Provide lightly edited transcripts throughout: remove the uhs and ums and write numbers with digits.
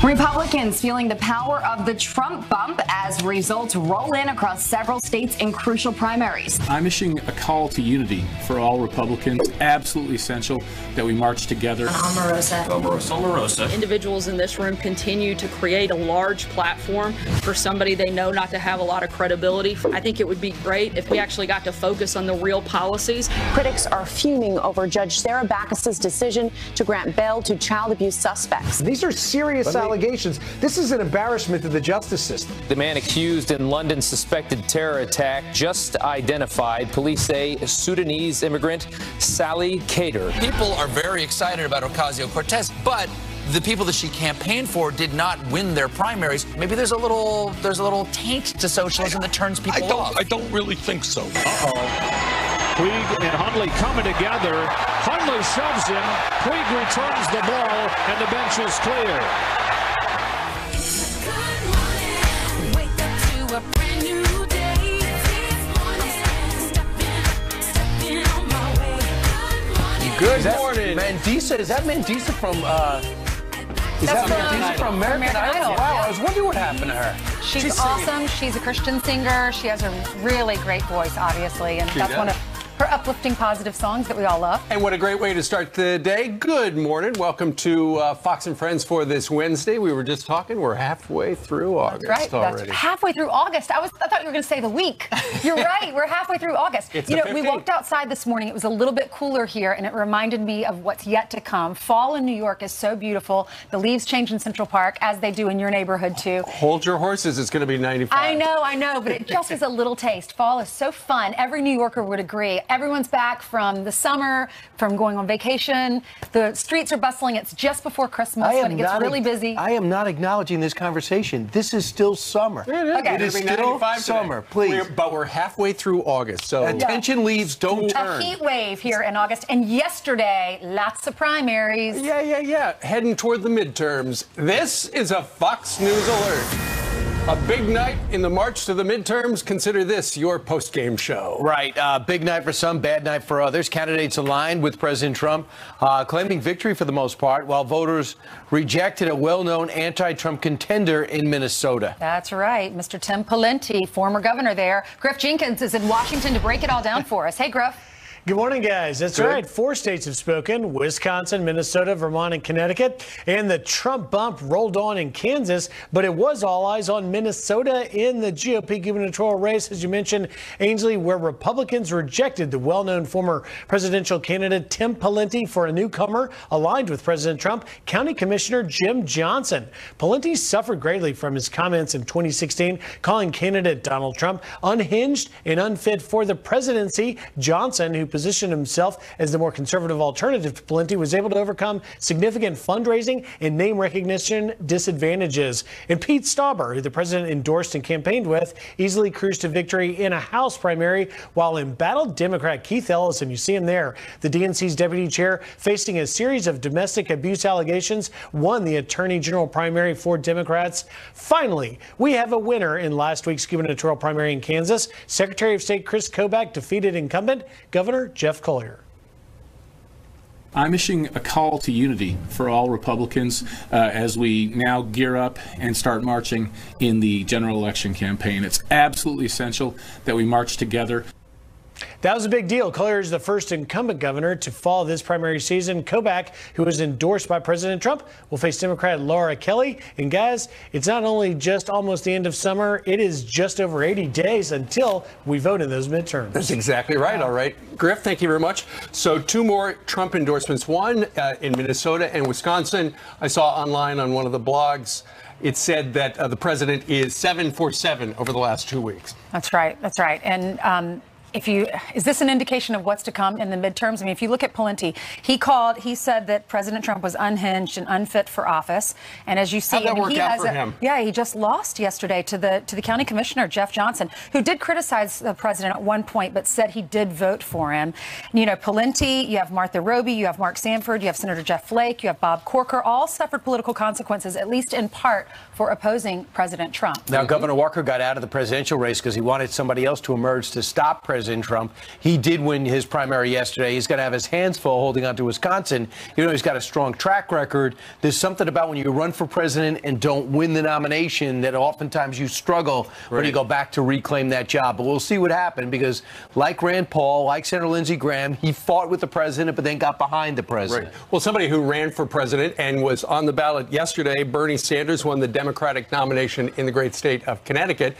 Republicans feeling the power of the Trump bump as results roll in across several states in crucial primaries. I'm issuing a call to unity for all Republicans. Absolutely essential that we march together. Omarosa. Individuals in this room continue to create a large platform for somebody they know not to have a lot of credibility. I think it would be great if we actually got to focus on the real policies. Critics are fuming over Judge Sarah Backus's decision to grant bail to child abuse suspects. These are serious allegations. This is an embarrassment to the justice system. The man accused in London's suspected terror attack just identified. Police say Sudanese immigrant Sally Cater. People are very excited about Ocasio-Cortez, but the people that she campaigned for did not win their primaries. Maybe there's a little taint to socialism that turns people off. I don't really think so. Puig and Hundley coming together. Hundley shoves him. Puig returns the ball, and the bench is clear. Good morning. Mandisa, is that Mandisa from American Idol? Wow, I was wondering what happened to her. She's awesome. She's a Christian singer. She has a really great voice, obviously, and that's one of her uplifting, positive songs that we all love. And what a great way to start the day. Good morning. Welcome to Fox and Friends for this Wednesday. We were just talking. We're halfway through August already. That's halfway through August. I thought you were going to say the week. You're right. We're halfway through August. It's we walked outside this morning. It was a little bit cooler here, and it reminded me of what's yet to come. Fall in New York is so beautiful. The leaves change in Central Park, as they do in your neighborhood, too. Hold your horses. It's going to be 95. I know, but it just is a little taste. Fall is so fun. Every New Yorker would agree. Everyone's back from the summer, from going on vacation. The streets are bustling. It's just before Christmas when it gets really busy. I am not acknowledging this conversation. This is still summer. It is still summer, please. But we're halfway through August, so attention leaves don't turn. A heat wave here in August, and yesterday, lots of primaries. Yeah. Heading toward the midterms. This is a Fox News alert. A big night in the march to the midterms. Consider this your post-game show. Right. Big night for some, bad night for others. Candidates aligned with President Trump, claiming victory for the most part, while voters rejected a well-known anti-Trump contender in Minnesota. That's right. Mr. Tim Pawlenty, former governor there. Griff Jenkins is in Washington to break it all down for us. Hey, Griff. Good morning, guys. That's right. 4 states have spoken: Wisconsin, Minnesota, Vermont, and Connecticut. And the Trump bump rolled on in Kansas, but it was all eyes on Minnesota in the GOP gubernatorial race, as you mentioned, Ainsley, where Republicans rejected the well-known former presidential candidate Tim Pawlenty for a newcomer aligned with President Trump, County Commissioner Jim Johnson. Pawlenty suffered greatly from his comments in 2016, calling candidate Donald Trump unhinged and unfit for the presidency. Johnson, who positioned himself as the more conservative alternative to Pawlenty, was able to overcome significant fundraising and name recognition disadvantages. And Pete Stauber, who the president endorsed and campaigned with, easily cruised to victory in a House primary, while embattled Democrat Keith Ellison, you see him there, the DNC's deputy chair, facing a series of domestic abuse allegations, won the attorney general primary for Democrats. Finally, we have a winner in last week's gubernatorial primary in Kansas. Secretary of State Chris Kobach defeated incumbent Governor Jeff Colyer. I'm issuing a call to unity for all Republicans as we now gear up and start marching in the general election campaign. It's absolutely essential that we march together. That was a big deal. Colyer is the first incumbent governor to fall this primary season. Kobach, who was endorsed by President Trump, will face Democrat Laura Kelly. And guys, it's not only just almost the end of summer, it is just over 80 days until we vote in those midterms. That's exactly right. All right. Griff, thank you very much. So 2 more Trump endorsements, one in Minnesota and Wisconsin. I saw online on one of the blogs, it said that the president is 7 for 7 over the last 2 weeks. That's right. And is this an indication of what's to come in the midterms? I mean, if you look at Pawlenty, he said that President Trump was unhinged and unfit for office. And as you see, how'd that work out for him? Yeah, he just lost yesterday to the county commissioner, Jeff Johnson, who did criticize the president at one point, but said he did vote for him. And, you know, Pawlenty, you have Martha Roby, you have Mark Sanford, you have Senator Jeff Flake, you have Bob Corker, all suffered political consequences, at least in part, for opposing President Trump. Now, Governor Walker got out of the presidential race because he wanted somebody else to emerge to stop President President Trump. He did win his primary yesterday. He's going to have his hands full holding on to Wisconsin. You know, he's got a strong track record. There's something about when you run for president and don't win the nomination that oftentimes you struggle when you go back to reclaim that job. But we'll see what happened because like Rand Paul, like Senator Lindsey Graham, he fought with the president but then got behind the president. Right. Well, somebody who ran for president and was on the ballot yesterday, Bernie Sanders, won the Democratic nomination in the great state of Connecticut.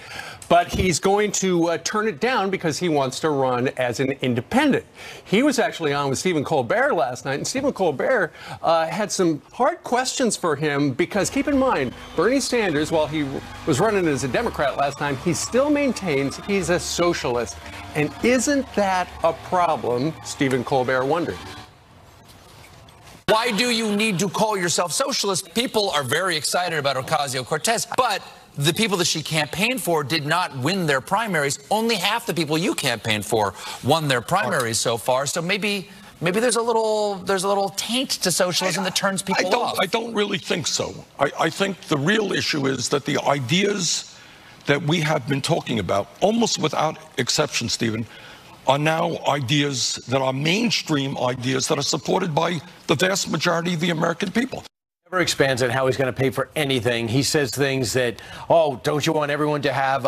But he's going to turn it down because he wants to run as an independent. He was actually on with Stephen Colbert last night, and Stephen Colbert had some hard questions for him because, keep in mind, Bernie Sanders, while he was running as a Democrat last time, he still maintains he's a socialist. And isn't that a problem, Stephen Colbert wondered. Why do you need to call yourself socialist? People are very excited about Ocasio-Cortez, but the people that she campaigned for did not win their primaries. Only half the people you campaigned for won their primaries so far. So maybe there's a little taint to socialism that turns people off. I don't really think so. I think the real issue is that the ideas that we have been talking about, almost without exception, Stephen, are now ideas that are mainstream ideas that are supported by the vast majority of the American people. Never expands on how he's going to pay for anything. He says things that, oh, don't you want everyone to have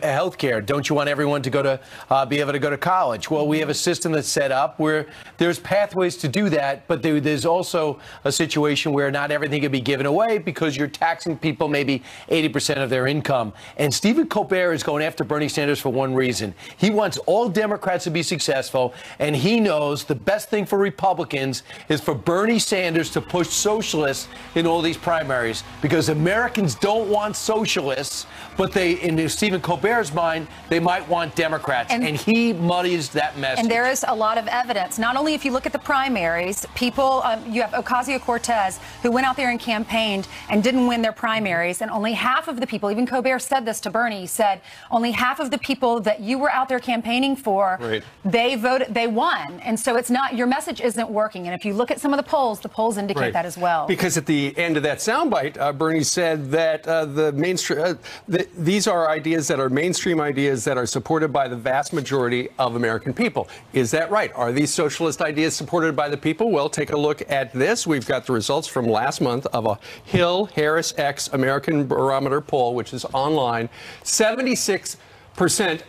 health care? Don't you want everyone to go to be able to go to college? Well, we have a system that's set up where there's pathways to do that, but there's also a situation where not everything can be given away because you're taxing people maybe 80% of their income. And Stephen Colbert is going after Bernie Sanders for one reason. He wants all Democrats to be successful, and he knows the best thing for Republicans is for Bernie Sanders to push socialists in all these primaries because Americans don't want socialists, but they, in Stephen Colbert's mind, they might want Democrats, and he muddies that message. And there is a lot of evidence. Not only if you look at the primaries, people, you have Ocasio-Cortez, who went out there and campaigned and didn't win their primaries, and only half of the people, even Colbert said this to Bernie, he said, only half of the people that you were out there campaigning for, they voted, they won. And so it's not, your message isn't working. And if you look at some of the polls indicate that as well. Because at the end of that soundbite, Bernie said that the mainstream, these are ideas that are mainstream ideas that are supported by the vast majority of American people. Is that right? Are these socialist ideas supported by the people? Well, take a look at this. We've got the results from last month of a Hill Harris X American Barometer poll, which is online. 76%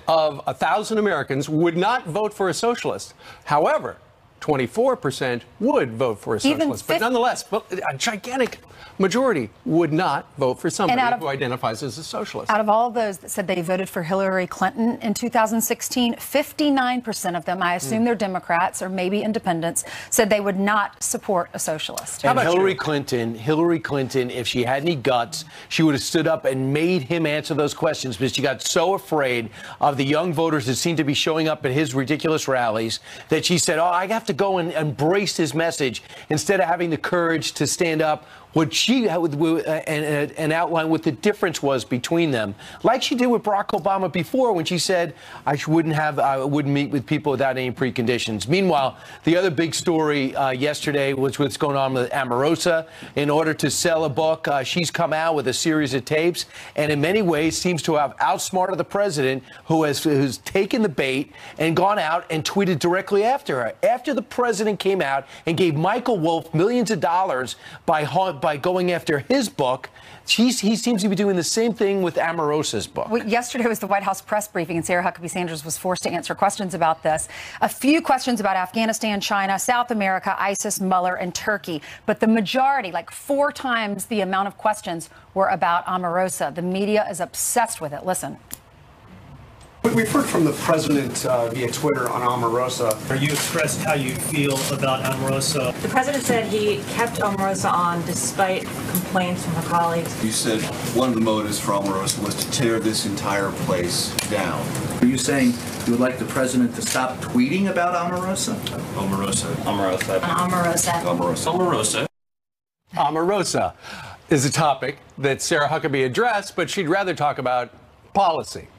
of 1,000 Americans would not vote for a socialist. However, 24% would vote for a socialist, but nonetheless, a gigantic majority would not vote for somebody who identifies as a socialist. Out of all of those that said they voted for Hillary Clinton in 2016, 59% of them, I assume they're Democrats or maybe independents, said they would not support a socialist. And Hillary Clinton, if she had any guts, she would have stood up and made him answer those questions because she got so afraid of the young voters that seemed to be showing up at his ridiculous rallies that she said, oh, I have to go and embrace his message instead of having the courage to stand up and outline what the difference was between them, like she did with Barack Obama before when she said I wouldn't meet with people without any preconditions. Meanwhile, the other big story yesterday was what's going on with Omarosa. In order to sell a book, she's come out with a series of tapes, and in many ways seems to have outsmarted the president, who's taken the bait and gone out and tweeted directly after her. After the president came out and gave Michael Wolff millions of dollars by going after his book, he seems to be doing the same thing with Omarosa's book. Well, yesterday was the White House press briefing, and Sarah Huckabee Sanders was forced to answer questions about this. A few questions about Afghanistan, China, South America, ISIS, Mueller, and Turkey. But the majority, like 4 times the amount of questions, were about Omarosa. The media is obsessed with it. Listen. We've heard from the president via Twitter on Omarosa. You expressed how you feel about Omarosa. The president said he kept Omarosa on despite complaints from her colleagues. You said one of the motives for Omarosa was to tear this entire place down. Are you saying you would like the president to stop tweeting about Omarosa? Omarosa. Omarosa. Omarosa. Omarosa. Omarosa. Omarosa is a topic that Sarah Huckabee addressed, but she'd rather talk about policy.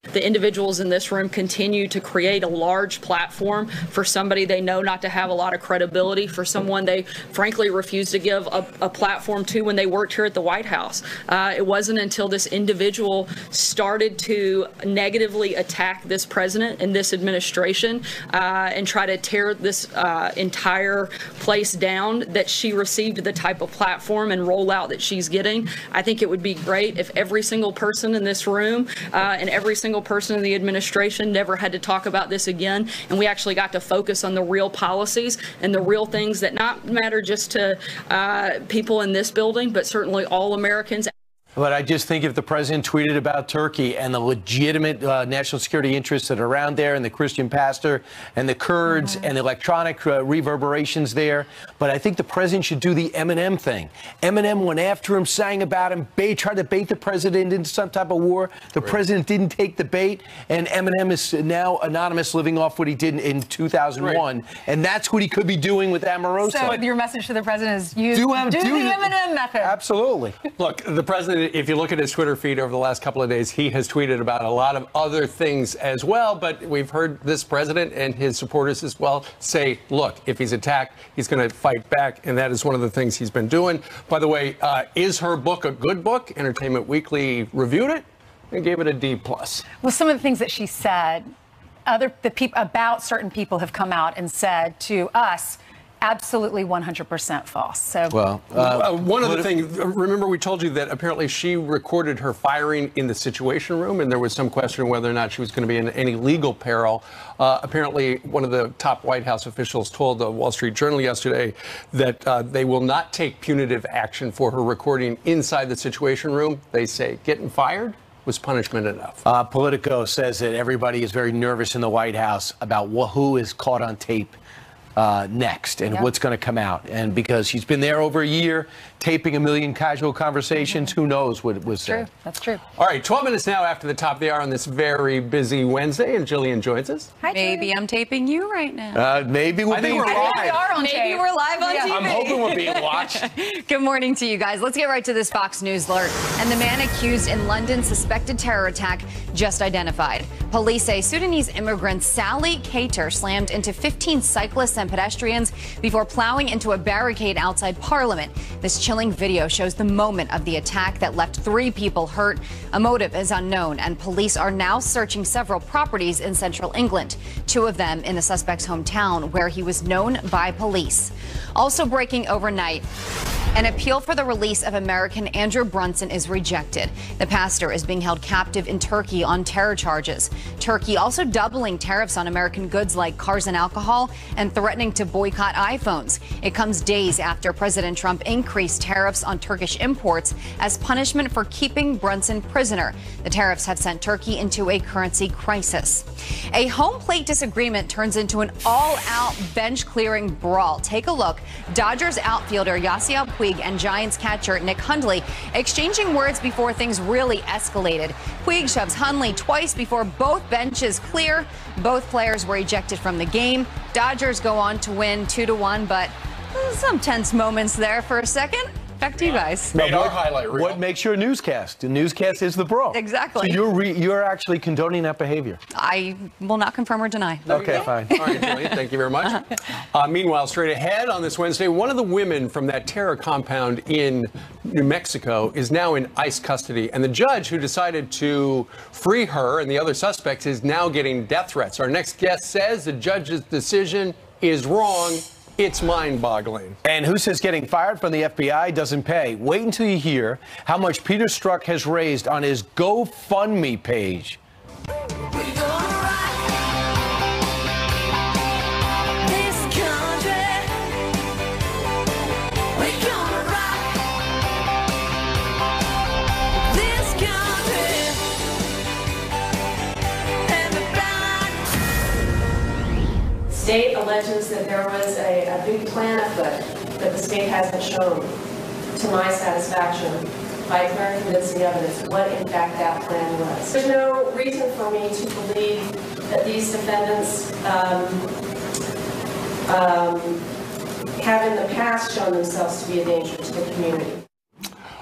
The individuals in this room continue to create a large platform for somebody they know not to have a lot of credibility, for someone they frankly refused to give a platform to when they worked here at the White House. It wasn't until this individual started to negatively attack this president and this administration and try to tear this entire place down that she received the type of platform and rollout that she's getting. I think it would be great if every single person in this room and every single person in the administration never had to talk about this again, and we actually got to focus on the real policies and the real things that not matter just to people in this building, but certainly all Americans. But I just think if the president tweeted about Turkey and the legitimate national security interests that are around there, and the Christian pastor and the Kurds and the electronic reverberations there, but I think the president should do the Eminem thing. Eminem went after him, sang about him, tried to bait the president into some type of war. The president didn't take the bait, and Eminem is now anonymous, living off what he did in 2001, and that's what he could be doing with Omarosa. So your message to the president is do the Eminem method. Absolutely. Look, the president, if you look at his Twitter feed over the last couple of days, he has tweeted about a lot of other things as well. But we've heard this president and his supporters as well say, look, if he's attacked, he's going to fight back. And that is one of the things he's been doing. By the way, is her book a good book? Entertainment Weekly reviewed it and gave it a D+. Well, some of the things that she said, about certain people have come out and said to us, absolutely 100% false. So, well, one other thing, remember we told you that apparently she recorded her firing in the Situation Room, and there was some question whether or not she was going to be in any legal peril. Apparently, one of the top White House officials told the Wall Street Journal yesterday that they will not take punitive action for her recording inside the Situation Room. They say getting fired was punishment enough. Politico says that everybody is very nervous in the White House about who is caught on tape next and what's going to come out. And because she's been there over a year, taping 1 million casual conversations, who knows what was said. True. That's true. All right, 12 minutes now after the top of the hour on this very busy Wednesday, and Jillian joins us. Hi, maybe I'm taping you right now. Maybe we're being live. Maybe we're live on TV. I'm hoping we're being watched. Good morning to you guys. Let's get right to this Fox News alert. And the man accused in London's suspected terror attack just identified. Police say Sudanese immigrant Sally Cater slammed into 15 cyclists and pedestrians before plowing into a barricade outside Parliament. This chilling video shows the moment of the attack that left 3 people hurt. A motive is unknown, and police are now searching several properties in central England, 2 of them in the suspect's hometown, where he was known by police. Also breaking overnight, an appeal for the release of American Andrew Brunson is rejected. The pastor is being held captive in Turkey on terror charges. Turkey also doubling tariffs on American goods like cars and alcohol and threatening to boycott iPhones. It comes days after President Trump increased tariffs on Turkish imports as punishment for keeping Brunson prisoner. The tariffs have sent Turkey into a currency crisis. A home plate disagreement turns into an all-out bench-clearing brawl. Take a look. Dodgers outfielder Yasiel Puig and Giants catcher Nick Hundley exchanging words before things really escalated. Puig shoves Hundley twice before both benches clear. Both players were ejected from the game. Dodgers go on to win 2-1, but some tense moments there for a second. Back to you guys. Made our highlight reel. What makes your newscast? The newscast is the brawl. Exactly. So you're actually condoning that behavior. I will not confirm or deny. Okay, fine. All right, Jillian, thank you very much. Meanwhile, straight ahead on this Wednesday, one of the women from that terror compound in New Mexico is now in ICE custody, and the judge who decided to free her and the other suspects is now getting death threats. Our next guest says the judge's decision is wrong. It's mind-boggling. And who says getting fired from the FBI doesn't pay? Wait until you hear how much Peter Strzok has raised on his GoFundMe page. State alleges that there was a big plan afoot that the state hasn't shown, to my satisfaction, by clear and convincing evidence, what in fact that plan was. There's no reason for me to believe that these defendants have in the past shown themselves to be a danger to the community.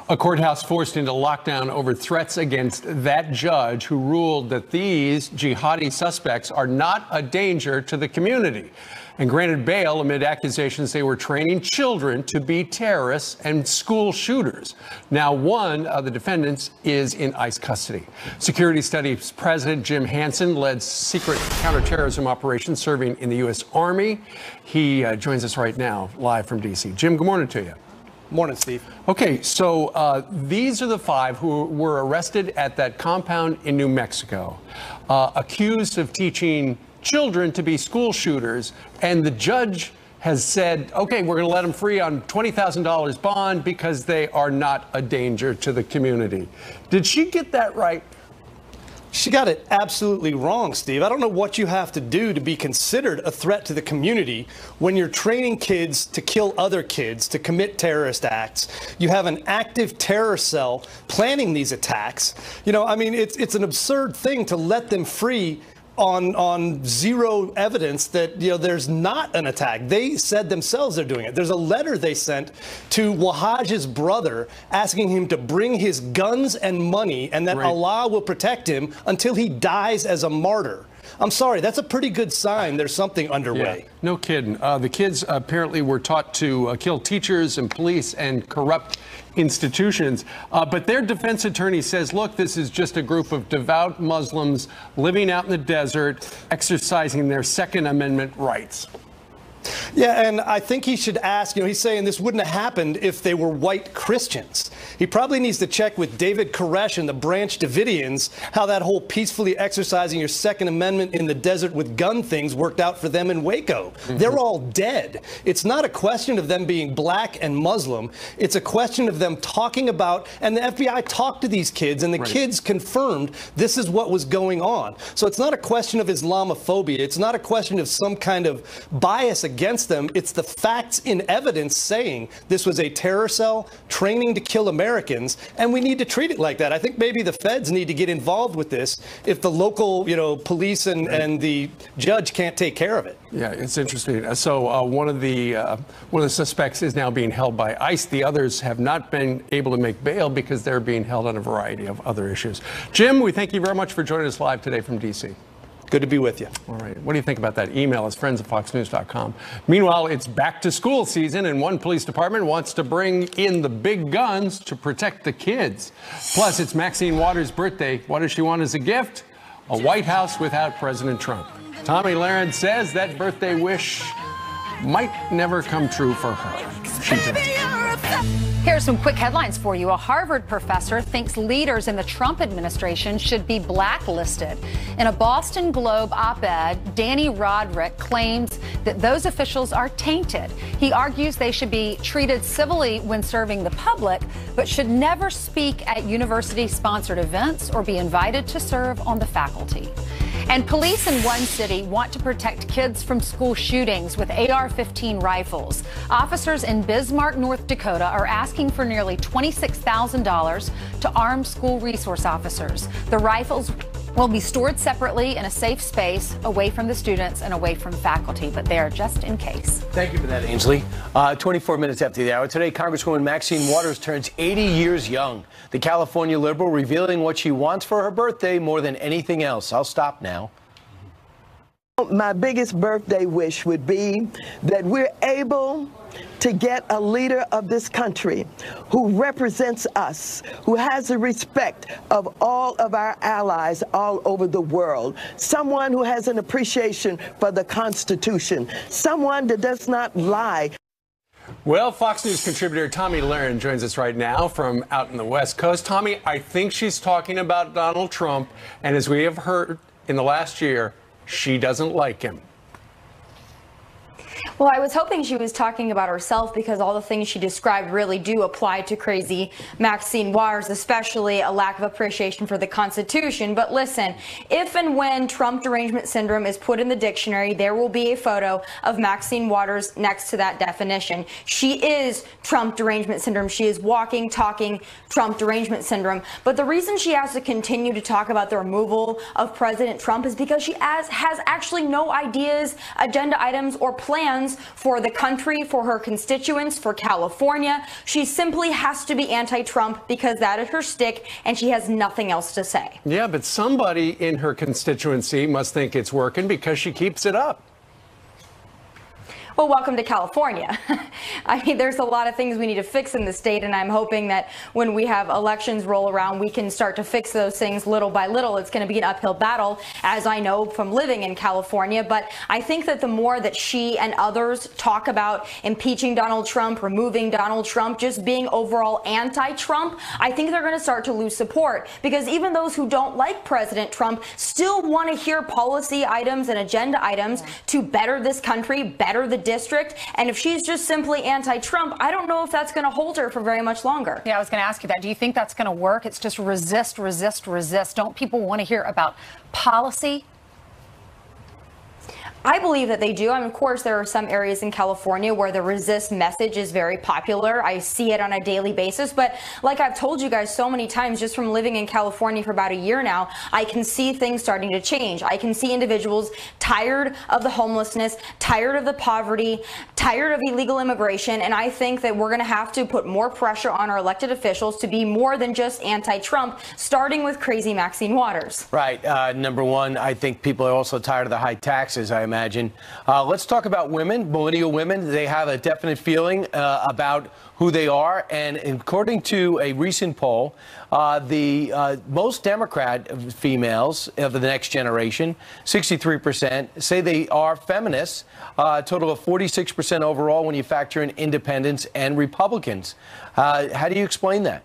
A courthouse forced into lockdown over threats against that judge who ruled that these jihadi suspects are not a danger to the community and granted bail amid accusations they were training children to be terrorists and school shooters. Now one of the defendants is in ICE custody. Security Studies President Jim Hansen led secret counterterrorism operations serving in the U.S. Army. He joins us right now live from D.C. Jim, good morning to you. Morning, Steve. Okay, so these are the 5 who were arrested at that compound in New Mexico, accused of teaching children to be school shooters, and the judge has said, okay, we're going to let them free on $20,000 bond because they are not a danger to the community. Did she get that right? She got it absolutely wrong, Steve. I don't know what you have to do to be considered a threat to the community when you're training kids to kill other kids, to commit terrorist acts. You have an active terror cell planning these attacks. You know, I mean, it's an absurd thing to let them free on zero evidence that, you know, there's not an attack. They said themselves they're doing it. There's a letter they sent to Wahaj's brother asking him to bring his guns and money and that Allah will protect him until he dies as a martyr. I'm sorry, that's a pretty good sign there's something underway. Yeah, no kidding. The kids apparently were taught to kill teachers and police and corrupt institutions. But their defense attorney says, look, this is just a group of devout Muslims living out in the desert, exercising their Second Amendment rights. Yeah, and I think he should ask, you know, he's saying this wouldn't have happened if they were white Christians. He probably needs to check with David Koresh and the Branch Davidians how that whole peacefully exercising your Second Amendment in the desert with gun things worked out for them in Waco. They're all dead. It's not a question of them being black and Muslim. It's a question of them talking about, and the FBI talked to these kids, and the kids confirmed this is what was going on. So it's not a question of Islamophobia. It's not a question of some kind of bias against them. It's the facts in evidence saying this was a terror cell training to kill Americans, and we need to treat it like that. I think maybe the feds need to get involved with this if the local, you know, police and the judge can't take care of it. Yeah, it's interesting. So one of the suspects is now being held by ICE. The others have not been able to make bail because they're being held on a variety of other issues. Jim, we thank you very much for joining us live today from D.C. Good to be with you. All right. What do you think about that? Email us, friends@foxnews.com. Meanwhile, it's back to school season, and one police department wants to bring in the big guns to protect the kids. Plus, it's Maxine Waters' birthday. What does she want as a gift? A White House without President Trump. Tomi Lahren says that birthday wish might never come true for her. She does. Here's some quick headlines for you. A Harvard professor thinks leaders in the Trump administration should be blacklisted. In a Boston Globe op-ed, Danny Roderick claims that those officials are tainted. He argues they should be treated civilly when serving the public, but should never speak at university-sponsored events or be invited to serve on the faculty. And police in one city want to protect kids from school shootings with AR-15 rifles. Officers in Bismarck, North Dakota are asking for nearly $26,000 to arm school resource officers. The rifles will be stored separately in a safe space away from the students and away from faculty, but they are just in case. Thank you for that, Ainsley. 24 minutes after the hour. Today, Congresswoman Maxine Waters turns 80 years young. The California liberal revealing what she wants for her birthday more than anything else. I'll stop now. My biggest birthday wish would be that we're able to get a leader of this country who represents us, who has the respect of all of our allies all over the world, someone who has an appreciation for the Constitution, someone that does not lie. Well, Fox News contributor Tomi Lahren joins us right now from out in the West Coast. Tomi, I think she's talking about Donald Trump, and as we have heard in the last year, she doesn't like him. Well, I was hoping she was talking about herself because all the things she described really do apply to crazy Maxine Waters, especially a lack of appreciation for the Constitution. But listen, if and when Trump derangement syndrome is put in the dictionary, there will be a photo of Maxine Waters next to that definition. She is Trump derangement syndrome. She is walking, talking Trump derangement syndrome. But the reason she has to continue to talk about the removal of President Trump is because she has actually no ideas, agenda items, or plans stands for the country, for her constituents, for California. She simply has to be anti-Trump because that is her shtick, and she has nothing else to say. Yeah, but somebody in her constituency must think it's working because she keeps it up. Well, welcome to California. I mean, there's a lot of things we need to fix in the state, and I'm hoping that when we have elections roll around, we can start to fix those things little by little. It's going to be an uphill battle, as I know from living in California. But I think that the more that she and others talk about impeaching Donald Trump, removing Donald Trump, just being overall anti-Trump, I think they're going to start to lose support, because even those who don't like President Trump still want to hear policy items and agenda items to better this country, better the district. And if she's just simply anti-Trump, I don't know if that's going to hold her for very much longer. Yeah, I was going to ask you that. Do you think that's going to work? It's just resist, resist, resist. Don't people want to hear about policy? I believe that they do. I mean, of course, there are some areas in California where the resist message is very popular. I see it on a daily basis. But like I've told you guys so many times, just from living in California for about a year now, I can see things starting to change. I can see individuals tired of the homelessness, tired of the poverty, tired of illegal immigration. And I think that we're going to have to put more pressure on our elected officials to be more than just anti-Trump, starting with crazy Maxine Waters. Right. Number one, I think people are also tired of the high taxes, I imagine. Let's talk about women, millennial women. They have a definite feeling about who they are. And according to a recent poll, the most Democrat females of the next generation, 63%, say they are feminists, a total of 46% overall when you factor in independents and Republicans. How do you explain that?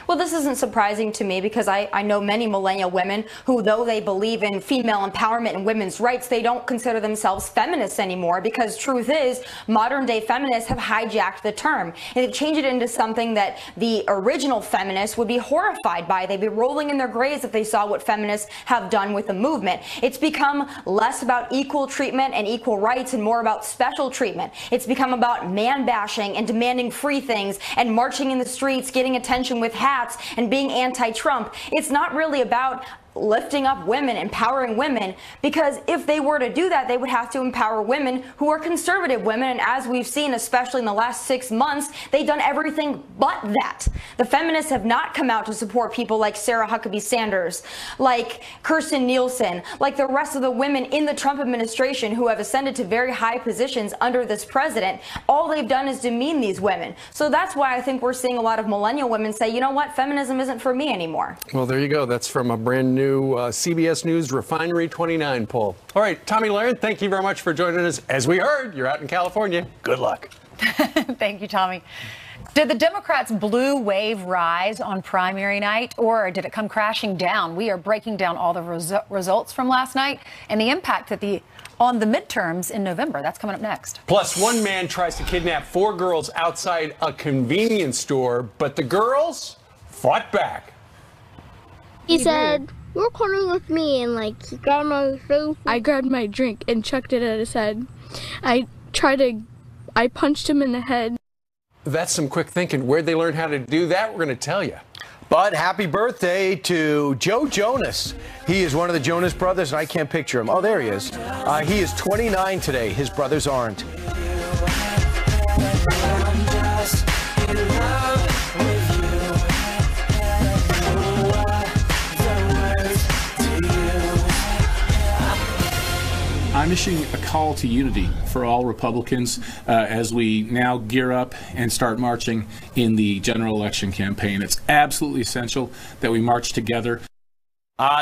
Well, this isn't surprising to me, because I know many millennial women who, though they believe in female empowerment and women's rights, they don't consider themselves feminists anymore, because truth is, modern day feminists have hijacked the term and they've changed it into something that the original feminists would be horrified by. They'd be rolling in their graves if they saw what feminists have done with the movement. It's become less about equal treatment and equal rights and more about special treatment. It's become about man bashing and demanding free things and marching in the streets, getting attention with hats and being anti-Trump. It's not really about lifting up women, empowering women, because if they were to do that, they would have to empower women who are conservative women. And as we've seen, especially in the last 6 months, they've done everything but that. The feminists have not come out to support people like Sarah Huckabee Sanders, like Kirstjen Nielsen, like the rest of the women in the Trump administration who have ascended to very high positions under this president. All they've done is demean these women. So that's why I think we're seeing a lot of millennial women say, you know what, feminism isn't for me anymore. Well, there you go. That's from a brand new CBS News Refinery 29 poll. All right, Tomi Lahren, thank you very much for joining us. As we heard, you're out in California. Good luck. Thank you, Tommy. Did the Democrats' blue wave rise on primary night, or did it come crashing down? We are breaking down all the results from last night and the impact that on the midterms in November. That's coming up next. Plus, one man tries to kidnap 4 girls outside a convenience store, but the girls fought back. He said, "You're coming with me," and he grabbed my food. I grabbed my drink and chucked it at his head. I punched him in the head. That's some quick thinking. Where'd they learn how to do that? We're going to tell you. But happy birthday to Joe Jonas. He is one of the Jonas brothers, and I can't picture him. Oh, there he is. He is 29 today. His brothers aren't. I'm issuing a call to unity for all Republicans as we now gear up and start marching in the general election campaign. It's absolutely essential that we march together.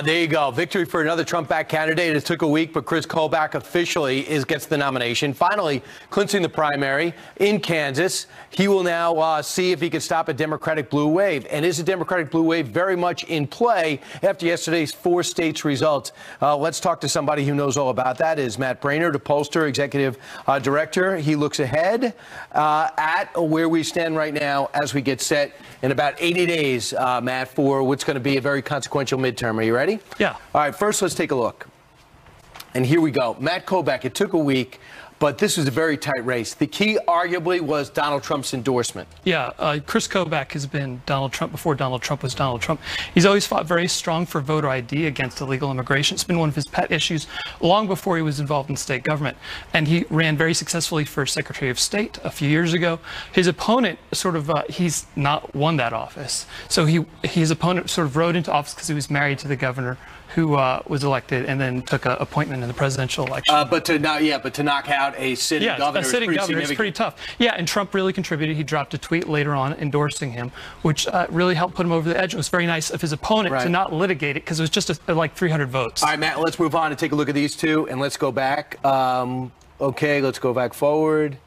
There you go. Victory for another Trump-backed candidate. It took a week, but Chris Kobach officially gets the nomination, finally clinching the primary in Kansas. He will now see if he can stop a Democratic blue wave. And is a Democratic blue wave very much in play after yesterday's 4 states results? Let's talk to somebody who knows all about that. Is Matt Braynard, a pollster, executive director. He looks ahead at where we stand right now as we get set in about 80 days, Matt, for what's going to be a very consequential midterm. Are you ready? Yeah. All right, first let's take a look. And here we go. Matt Kobach, it took a week, but this was a very tight race. The key, arguably, was Donald Trump's endorsement. Yeah, Chris Kobach has been Donald Trump before Donald Trump was Donald Trump. He's always fought very strong for voter ID against illegal immigration. It's been one of his pet issues long before he was involved in state government. And he ran very successfully for Secretary of State a few years ago. His opponent he's not won that office. So his opponent sort of rode into office because he was married to the governor who was elected and then took an appointment in the presidential election. But to knock out a sitting governor is pretty tough. Yeah, and Trump really contributed. He dropped a tweet later on endorsing him, which really helped put him over the edge. It was very nice of his opponent to not litigate it because it was just like 300 votes. All right, Matt, let's move on and take a look at these two, and let's go back. Okay, let's go back forward.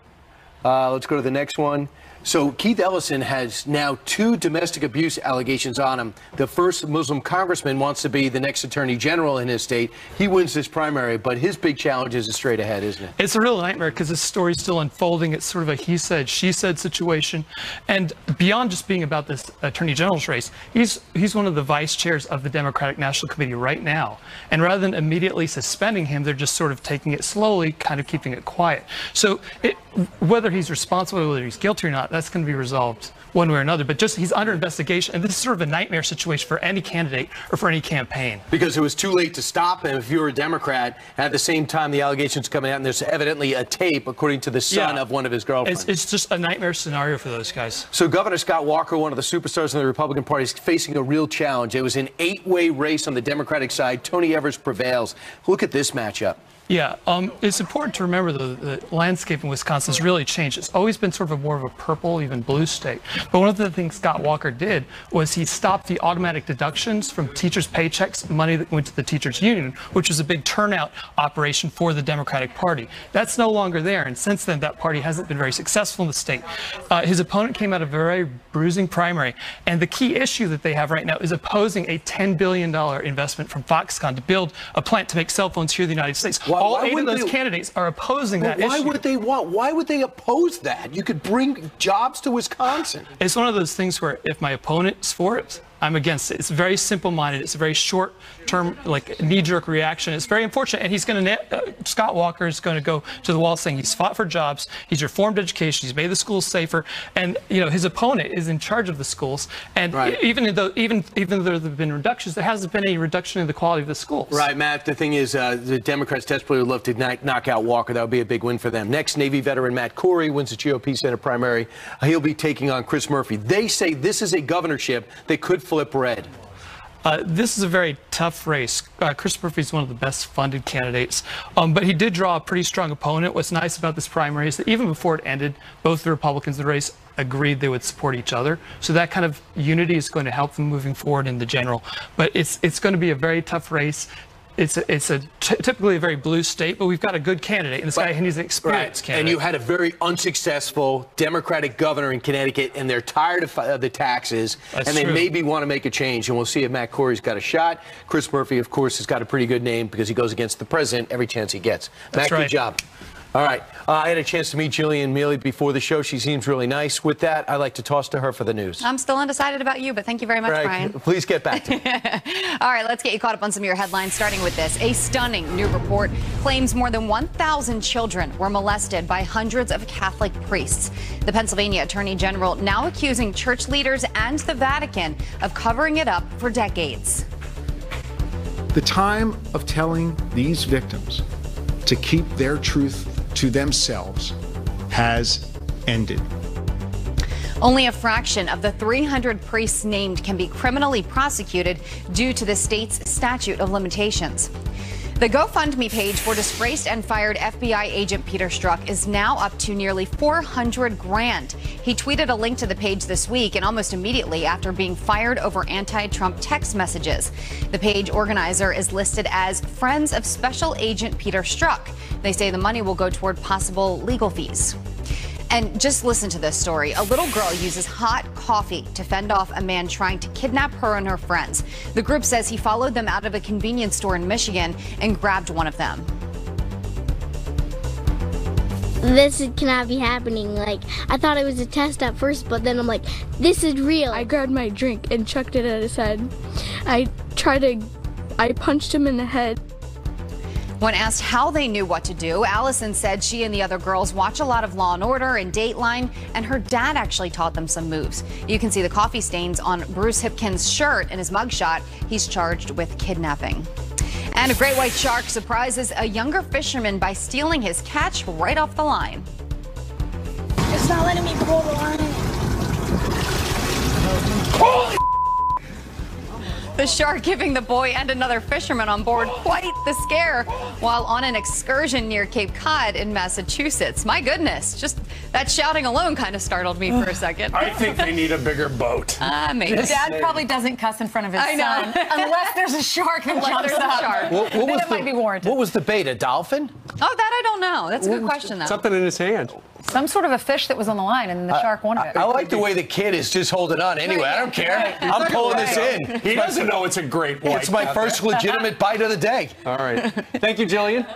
Let's go to the next one. So Keith Ellison has now 2 domestic abuse allegations on him. The first Muslim congressman wants to be the next attorney general in his state. He wins this primary, but his big challenge is straight ahead, isn't it? It's a real nightmare because this story's still unfolding. It's sort of a he said, she said situation. And beyond just being about this attorney general's race, he's one of the vice chairs of the Democratic National Committee right now. And rather than immediately suspending him, they're just sort of taking it slowly, kind of keeping it quiet. So whether he's responsible, whether he's guilty or not, that's going to be resolved one way or another. But just he's under investigation, and this is sort of a nightmare situation for any candidate or for any campaign. Because it was too late to stop him if you were a Democrat. At the same time, the allegations coming out, and there's evidently a tape, according to the son of one of his girlfriends. It's just a nightmare scenario for those guys. So Governor Scott Walker, one of the superstars in the Republican Party, is facing a real challenge. It was an 8-way race on the Democratic side. Tony Evers prevails. Look at this matchup. Yeah, it's important to remember, though, the landscape in Wisconsin has really changed. It's always been sort of more of a purple, even blue state. But one of the things Scott Walker did was he stopped the automatic deductions from teachers' paychecks, money that went to the teachers' union, which was a big turnout operation for the Democratic Party. That's no longer there, and since then, that party hasn't been very successful in the state. His opponent came out of a very bruising primary, and the key issue that they have right now is opposing a $10 billion investment from Foxconn to build a plant to make cell phones here in the United States. All 8 of those candidates are opposing that issue. Why would they oppose that? You could bring jobs to Wisconsin. It's one of those things where if my opponent's for it, I'm against it. It's very simple-minded. It's a very short-term, like, knee-jerk reaction. It's very unfortunate. And he's going to, Scott Walker is going to go to the wall saying he's fought for jobs, he's reformed education, he's made the schools safer, and, you know, his opponent is in charge of the schools. And even though there have been reductions, there hasn't been any reduction in the quality of the schools. Right, Matt. The thing is, the Democrats desperately would love to knock out Walker. That would be a big win for them. Next, Navy veteran Matt Corey wins the GOP Senate primary. He'll be taking on Chris Murphy. They say this is a governorship that could flip red. This is a very tough race. Chris Murphy is one of the best funded candidates, but he did draw a pretty strong opponent. What's nice about this primary is that even before it ended, both the Republicans in the race agreed they would support each other. So that kind of unity is going to help them moving forward in the general. But it's going to be a very tough race. It's typically a very blue state, but we've got a good candidate, and this guy, he's an experienced candidate. And you had a very unsuccessful Democratic governor in Connecticut, and they're tired of the taxes, and they maybe want to make a change, and we'll see if Matt Corey's got a shot. Chris Murphy, of course, has got a pretty good name because he goes against the president every chance he gets. Matt, good job. All right. I had a chance to meet Jillian Mealy before the show. She seems really nice. With that, I'd like to toss to her for the news. I'm still undecided about you, but thank you very much, Brian. Please get back to me. All right, let's get you caught up on some of your headlines, starting with this. A stunning new report claims more than 1,000 children were molested by hundreds of Catholic priests. The Pennsylvania Attorney General now accusing church leaders and the Vatican of covering it up for decades. The time of telling these victims to keep their truth to themselves has ended. Only a fraction of the 300 priests named can be criminally prosecuted due to the state's statute of limitations. The GoFundMe page for disgraced and fired FBI agent Peter Strzok is now up to nearly $400,000. He tweeted a link to the page this week and almost immediately after being fired over anti-Trump text messages. The page organizer is listed as Friends of Special Agent Peter Strzok. They say the money will go toward possible legal fees. And just listen to this story. A little girl uses hot coffee to fend off a man trying to kidnap her and her friends. The group says he followed them out of a convenience store in Michigan and grabbed one of them. This cannot be happening. Like, I thought it was a test at first, but then I'm like, this is real. I grabbed my drink and chucked it at his head. I punched him in the head. When asked how they knew what to do, Allison said she and the other girls watch a lot of Law & Order and Dateline, and her dad actually taught them some moves. You can see the coffee stains on Bruce Hipkins' shirt in his mugshot. He's charged with kidnapping. And a great white shark surprises a younger fisherman by stealing his catch right off the line. It's not letting me pull the line. Holy! The shark giving the boy and another fisherman on board quite the scare while on an excursion near Cape Cod in Massachusetts. My goodness, just that shouting alone kind of startled me for a second. I think they need a bigger boat. Maybe. Dad probably doesn't cuss in front of his I know. son unless there's a shark that jumps up. What Then it might be warranted. What was the bait? A dolphin? Oh, that I don't know. That's a good question, though. Something in his hand. Some sort of a fish that was on the line, and the shark wanted it. I like the way the kid is just holding on anyway. I don't care. I'm pulling this in. He doesn't know it's a great white. It's my first legitimate bite of the day. All right. Thank you, Jillian.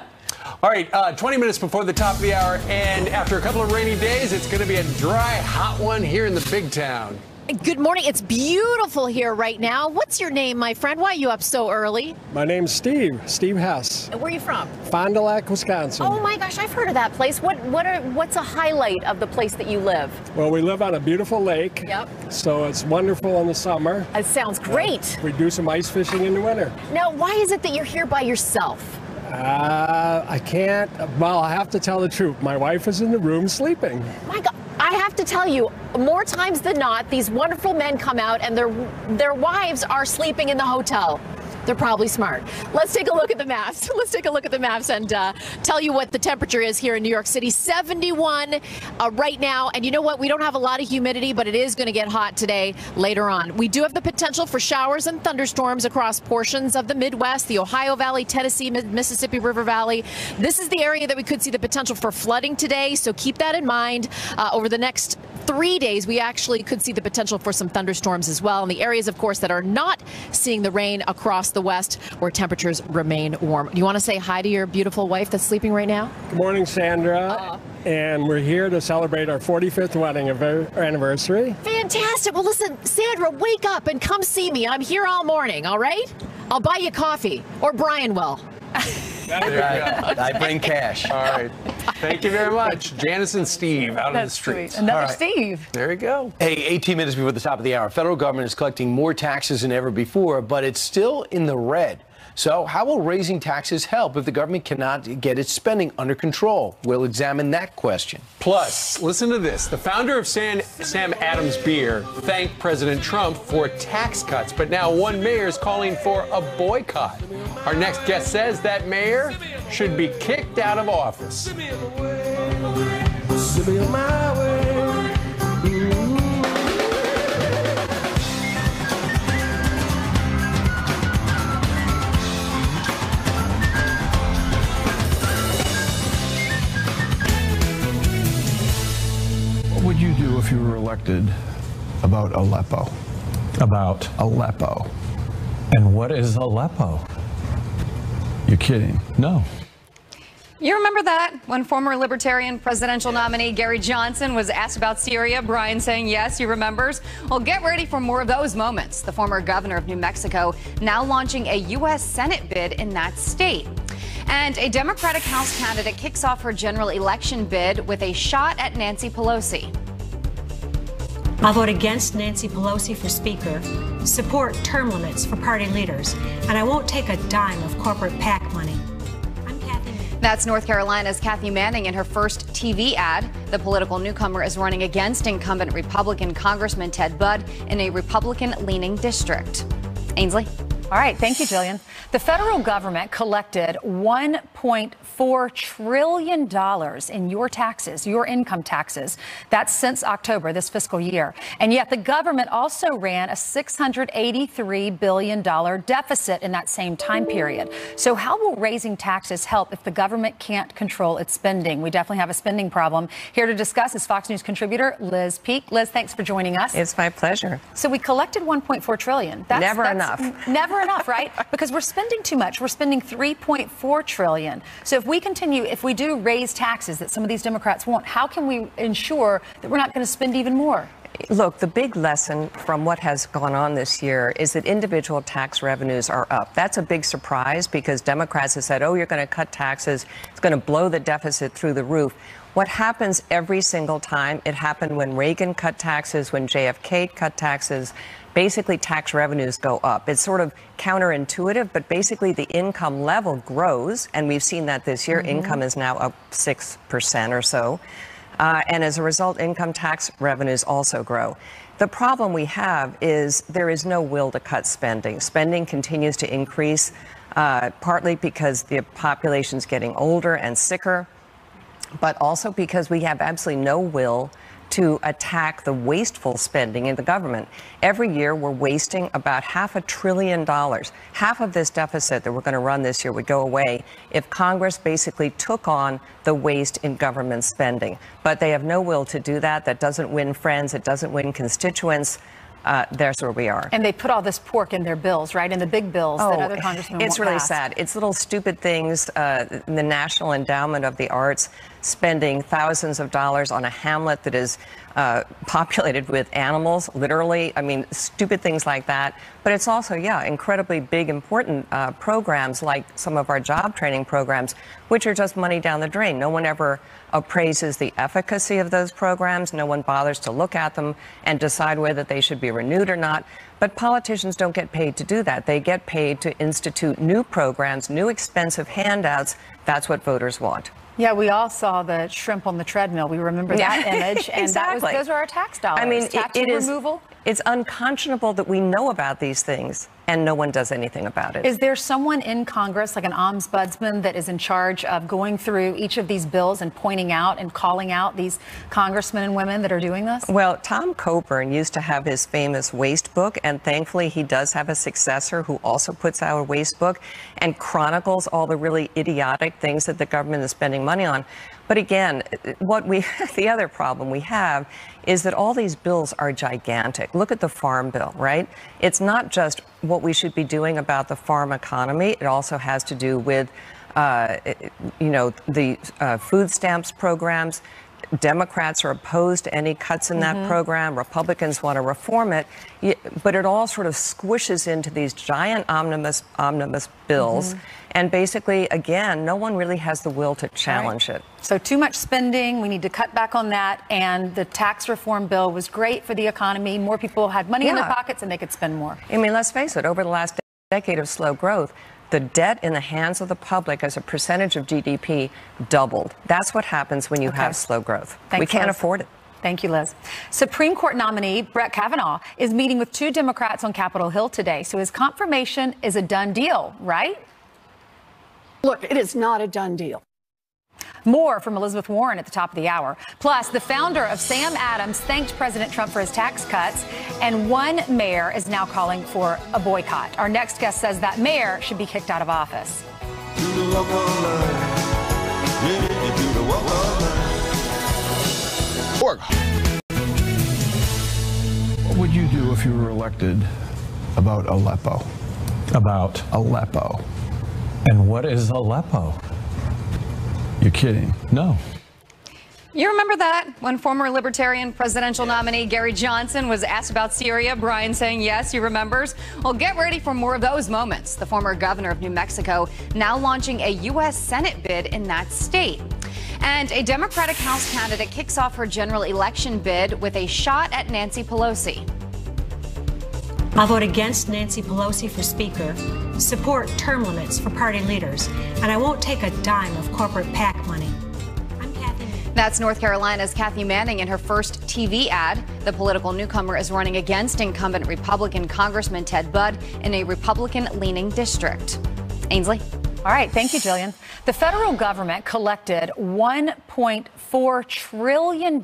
All right, 20 minutes before the top of the hour, and after a couple of rainy days, it's going to be a dry, hot one here in the big town. Good morning. It's beautiful here right now. What's your name, my friend? Why are you up so early? My name's Steve Hess. Where are you from? Fond du Lac, Wisconsin. Oh my gosh, I've heard of that place. What's a highlight of the place that you live? Well, we live on a beautiful lake. Yep. So it's wonderful in the summer. It sounds great. We do some ice fishing in the winter. Now, why is it that you're here by yourself? I can't. Well, I have to tell the truth. My wife is in the room sleeping. My God, I have to tell you, more times than not, these wonderful men come out and their wives are sleeping in the hotel. They're probably smart. Let's take a look at the maps. Let's take a look at the maps and tell you what the temperature is here in New York City. 71 right now. And you know what? We don't have a lot of humidity, but it is going to get hot today later on. We do have the potential for showers and thunderstorms across portions of the Midwest, the Ohio Valley, Tennessee, Mississippi River Valley. This is the area that we could see the potential for flooding today, so keep that in mind. Over the next 3 days, we actually could see the potential for some thunderstorms as well. And the areas, of course, that are not seeing the rain across the west, where temperatures remain warm. You want to say hi to your beautiful wife that's sleeping right now? Good morning, Sandra. And we're here to celebrate our 45th wedding anniversary. Fantastic. Well, listen, Sandra, wake up and come see me. I'm here all morning, all right? I'll buy you coffee, or Brian will. There you go. I bring cash. All right. Thank you very much. Janice and Steve out on the streets. Sweet. Another Steve. There you go. Hey, 18 minutes before the top of the hour. Federal government is collecting more taxes than ever before, but it's still in the red. So how will raising taxes help if the government cannot get its spending under control? We'll examine that question. Plus, listen to this. The founder of Sam Adams Beer thanked President Trump for tax cuts, but now one mayor is calling for a boycott. Our next guest says that mayor should be kicked out of office. What would you do if you were elected about Aleppo? About? Aleppo. And what is Aleppo? You're kidding. No. You remember that when former Libertarian presidential nominee Gary Johnson was asked about Syria, Brian saying yes, he remembers? Well, get ready for more of those moments. The former governor of New Mexico now launching a U.S. Senate bid in that state. And a Democratic House candidate kicks off her general election bid with a shot at Nancy Pelosi. I'll vote against Nancy Pelosi for Speaker, support term limits for party leaders, and I won't take a dime of corporate PAC money. That's North Carolina's Kathy Manning in her first TV ad. The political newcomer is running against incumbent Republican Congressman Ted Budd in a Republican-leaning district. Ainsley? All right. Thank you, Jillian. The federal government collected $1.4 trillion in your taxes, your income taxes. That's since October, this fiscal year. And yet the government also ran a $683 billion deficit in that same time period. So how will raising taxes help if the government can't control its spending? We definitely have a spending problem. Here to discuss is Fox News contributor Liz Peek. Liz, thanks for joining us. It's my pleasure. So we collected $1.4 trillion. Never enough. Never enough, right? Because we're spending too much. We're spending $3.4 trillion. So if we continue, if we do raise taxes that some of these Democrats want, how can we ensure that we're not going to spend even more? Look, the big lesson from what has gone on this year is that individual tax revenues are up. That's a big surprise because Democrats have said, oh, you're going to cut taxes. It's going to blow the deficit through the roof. What happens every single time, it happened when Reagan cut taxes, when JFK cut taxes, basically tax revenues go up. It's sort of counterintuitive, but basically the income level grows, and we've seen that this year. Income is now up 6% or so. And as a result, income tax revenues also grow. The problem we have is there is no will to cut spending. Spending continues to increase, partly because the population's getting older and sicker, but also because we have absolutely no will to attack the wasteful spending in the government. Every year, we're wasting about $500 billion. Half of this deficit that we're going to run this year would go away if Congress basically took on the waste in government spending. But they have no will to do that. That doesn't win friends. It doesn't win constituents. There's where we are. And they put all this pork in their bills, right? In the big bills that other congressmen It's really sad. It's little stupid things. The National Endowment of the Arts spending thousands of dollars on a hamlet that is populated with animals, literally. I mean, stupid things like that. But it's also, incredibly big, important programs like some of our job training programs, which are just money down the drain. No one ever appraises the efficacy of those programs. No one bothers to look at them and decide whether they should be renewed or not. But politicians don't get paid to do that. They get paid to institute new programs, new expensive handouts. That's what voters want. Yeah, we all saw the shrimp on the treadmill. We remember that image, and exactly. Those are our tax dollars. I mean, tax removal. It's unconscionable that we know about these things and no one does anything about it. Is there someone in Congress, like an ombudsman, that is in charge of going through each of these bills and pointing out and calling out these congressmen and women that are doing this? Well, Tom Coburn used to have his famous waste book, and thankfully he does have a successor who also puts out a waste book and chronicles all the really idiotic things that the government is spending money on. But again, the other problem we have is that all these bills are gigantic. Look at the Farm Bill, right? It's not just what we should be doing about the farm economy. It also has to do with, the food stamps programs. Democrats are opposed to any cuts in that program. Republicans want to reform it. But it all sort of squishes into these giant omnibus bills. And basically, again, no one really has the will to challenge it. So too much spending. We need to cut back on that. And the tax reform bill was great for the economy. More people had money in their pockets and they could spend more. I mean, let's face it, over the last decade of slow growth, the debt in the hands of the public as a percentage of GDP doubled. That's what happens when you have slow growth. Thanks, we can't Liz. afford it. Thank you, Liz. Supreme Court nominee Brett Kavanaugh is meeting with 2 Democrats on Capitol Hill today. So his confirmation is a done deal, right? Look, it is not a done deal. More from Elizabeth Warren at the top of the hour. Plus, the founder of Sam Adams thanked President Trump for his tax cuts, and one mayor is now calling for a boycott. Our next guest says that mayor should be kicked out of office. What would you do if you were elected about Aleppo? About Aleppo. And what is Aleppo? You're kidding. No. You remember that when former Libertarian presidential nominee Gary Johnson was asked about Syria, Brian saying yes, he remembers? Well, get ready for more of those moments. The former governor of New Mexico now launching a U.S. Senate bid in that state. And a Democratic House candidate kicks off her general election bid with a shot at Nancy Pelosi. I'll vote against Nancy Pelosi for Speaker, support term limits for party leaders, and I won't take a dime of corporate PAC money. That's North Carolina's Kathy Manning in her first TV ad. The political newcomer is running against incumbent Republican Congressman Ted Budd in a Republican-leaning district. Ainsley? All right. Thank you, Jillian. The federal government collected $1.4 trillion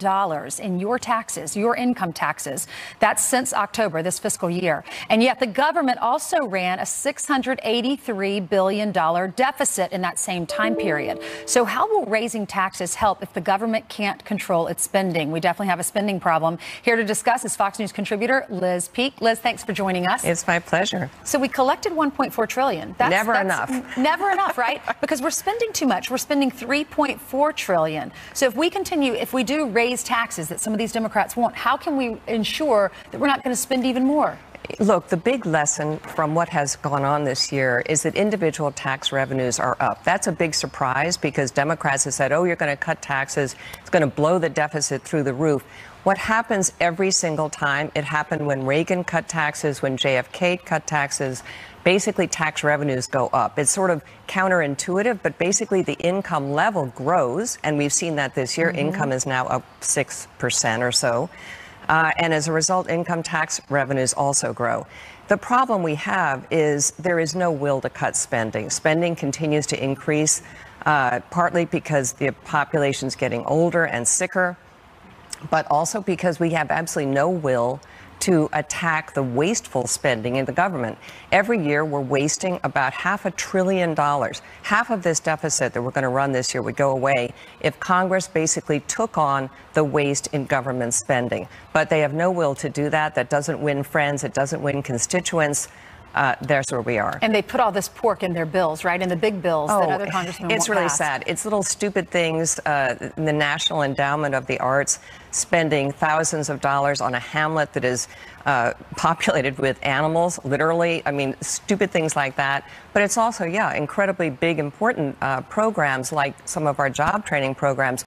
in your taxes, your income taxes. That's since October, this fiscal year. And yet the government also ran a $683 billion deficit in that same time period. So how will raising taxes help if the government can't control its spending? We definitely have a spending problem. Here to discuss is Fox News contributor Liz Peek. Liz, thanks for joining us. It's my pleasure. So we collected $1.4 trillion. Never enough. Never never enough, right? Because we're spending too much. We're spending $3.4 trillion. So if we continue, if we do raise taxes that some of these Democrats want, how can we ensure that we're not going to spend even more? Look, the big lesson from what has gone on this year is that individual tax revenues are up. That's a big surprise because Democrats have said, oh, you're going to cut taxes. It's going to blow the deficit through the roof. What happens every single time, it happened when Reagan cut taxes, when JFK cut taxes, basically tax revenues go up. It's sort of counterintuitive, but basically the income level grows, and we've seen that this year. Income is now up 6% or so. And as a result, income tax revenues also grow. The problem we have is there is no will to cut spending. Spending continues to increase, partly because the population's getting older and sicker, but also because we have absolutely no will to attack the wasteful spending in the government. Every year, we're wasting about $500 billion. Half of this deficit that we're going to run this year would go away if Congress basically took on the waste in government spending. But they have no will to do that. That doesn't win friends. It doesn't win constituents. There's where we are. And they put all this pork in their bills, right? In the big bills that other congressmen It's won't really pass. sad. It's little stupid things. The National Endowment of the Arts spending thousands of dollars on a hamlet that is populated with animals, literally. I mean, stupid things like that. But it's also, incredibly big, important programs like some of our job training programs.